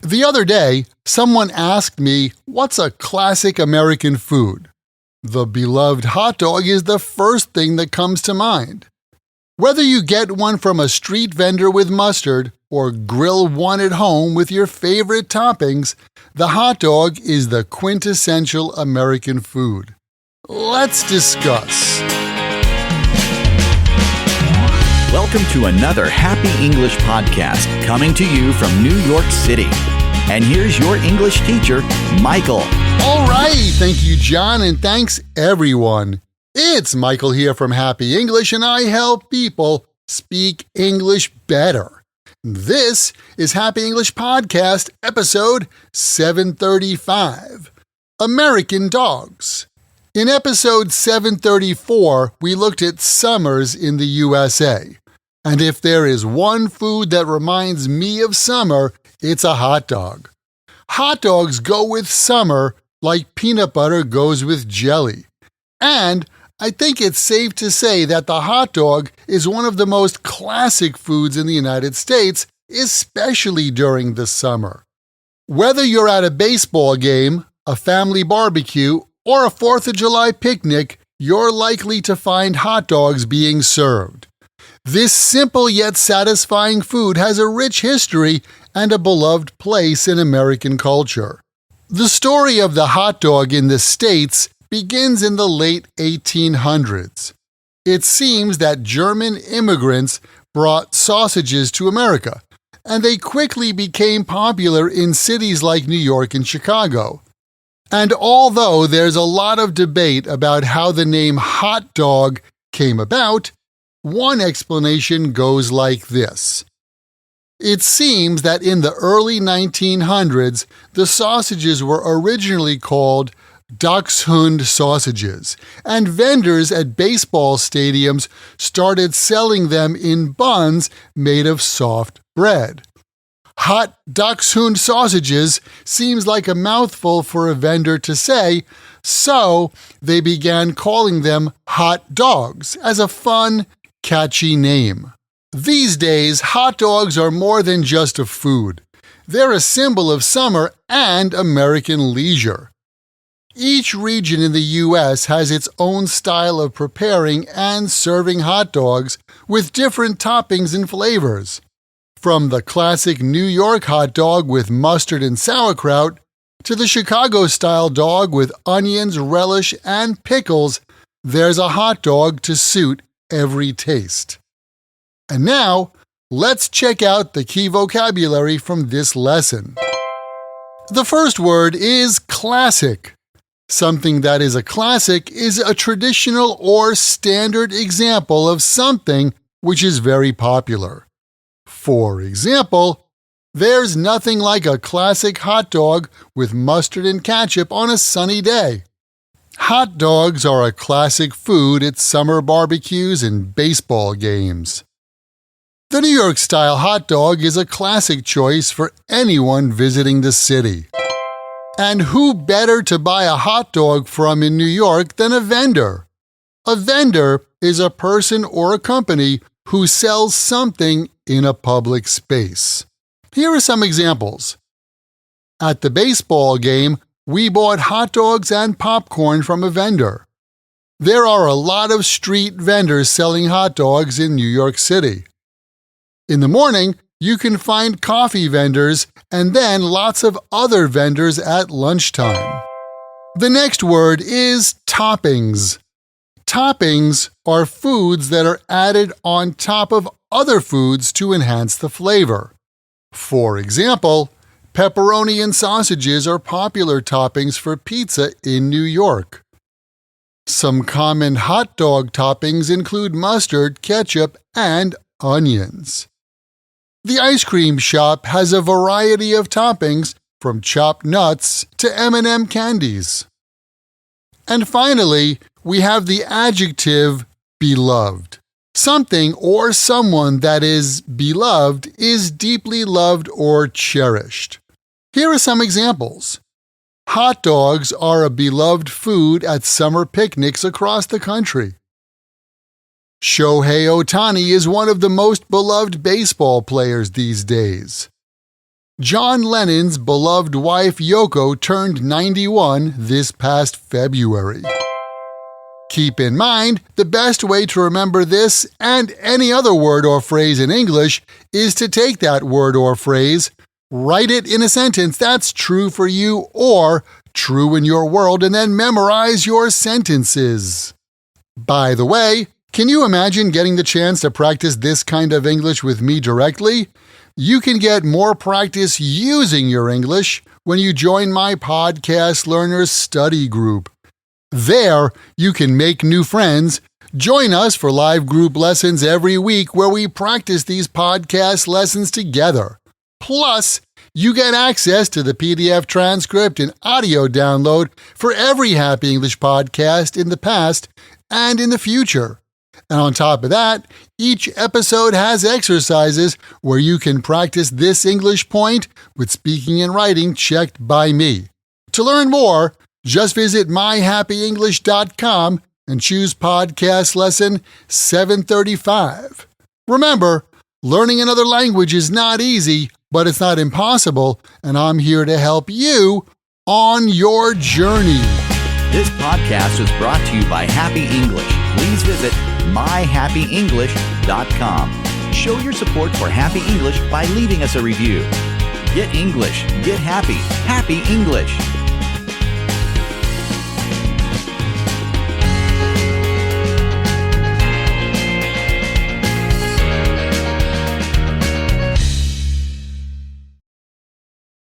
The other day, someone asked me, what's a classic American food? The beloved hot dog is the first thing that comes to mind. Whether you get one from a street vendor with mustard or grill one at home with your favorite toppings, the hot dog is the quintessential American food. Let's discuss. Welcome to another Happy English podcast coming to you from New York City. And here's your English teacher, Michael. All right, thank you, John, and thanks, everyone. It's Michael here from Happy English, and I help people speak English better. This is Happy English Podcast, episode 735, American Dogs. In episode 734, we looked at summers in the USA. And if there is one food that reminds me of summer, it's a hot dog. Hot dogs go with summer like peanut butter goes with jelly. And I think it's safe to say that the hot dog is one of the most classic foods in the United States, especially during the summer. Whether you're at a baseball game, a family barbecue, or a 4th of July picnic, you're likely to find hot dogs being served. This simple yet satisfying food has a rich history and a beloved place in American culture. The story of the hot dog in the States begins in the late 1800s. It seems that German immigrants brought sausages to America, and they quickly became popular in cities like New York and Chicago. And although there's a lot of debate about how the name hot dog came about, one explanation goes like this. It seems that in the early 1900s, the sausages were originally called Dachshund sausages, and vendors at baseball stadiums started selling them in buns made of soft bread. Hot Dachshund sausages seems like a mouthful for a vendor to say, so they began calling them hot dogs as a fun, catchy name. These days, hot dogs are more than just a food. They're a symbol of summer and American leisure. Each region in the U.S. has its own style of preparing and serving hot dogs with different toppings and flavors. From the classic New York hot dog with mustard and sauerkraut to the Chicago-style dog with onions, relish, and pickles, there's a hot dog to suit every taste. And now, let's check out the key vocabulary from this lesson. The first word is classic. Something that is a classic is a traditional or standard example of something which is very popular. For example, there's nothing like a classic hot dog with mustard and ketchup on a sunny day. Hot dogs are a classic food at summer barbecues and baseball games. The New York-style hot dog is a classic choice for anyone visiting the city. And who better to buy a hot dog from in New York than a vendor? A vendor is a person or a company who sells something in a public space. Here are some examples. At the baseball game, we bought hot dogs and popcorn from a vendor. There are a lot of street vendors selling hot dogs in New York City. In the morning, you can find coffee vendors and then lots of other vendors at lunchtime. The next word is toppings. Toppings are foods that are added on top of other foods to enhance the flavor. For example, pepperoni and sausages are popular toppings for pizza in New York. Some common hot dog toppings include mustard, ketchup, and onions. The ice cream shop has a variety of toppings from chopped nuts to M&M candies. And finally, we have the adjective beloved. Something or someone that is beloved is deeply loved or cherished. Here are some examples. Hot dogs are a beloved food at summer picnics across the country. Shohei Ohtani is one of the most beloved baseball players these days. John Lennon's beloved wife Yoko turned 91 this past February. Keep in mind, the best way to remember this and any other word or phrase in English is to take that word or phrase, write it in a sentence that's true for you or true in your world, and then memorize your sentences. By the way, can you imagine getting the chance to practice this kind of English with me directly? You can get more practice using your English when you join my Podcast Learners Study Group. There, you can make new friends. Join us for live group lessons every week where we practice these podcast lessons together. Plus, you get access to the PDF transcript and audio download for every Happy English podcast in the past and in the future. And on top of that, each episode has exercises where you can practice this English point with speaking and writing checked by me. To learn more, just visit myhappyenglish.com and choose podcast lesson 735. Remember, learning another language is not easy, but it's not impossible, and I'm here to help you on your journey. This podcast was brought to you by Happy English. Please visit myhappyenglish.com. Show your support for Happy English by leaving us a review. Get English, get happy, Happy English.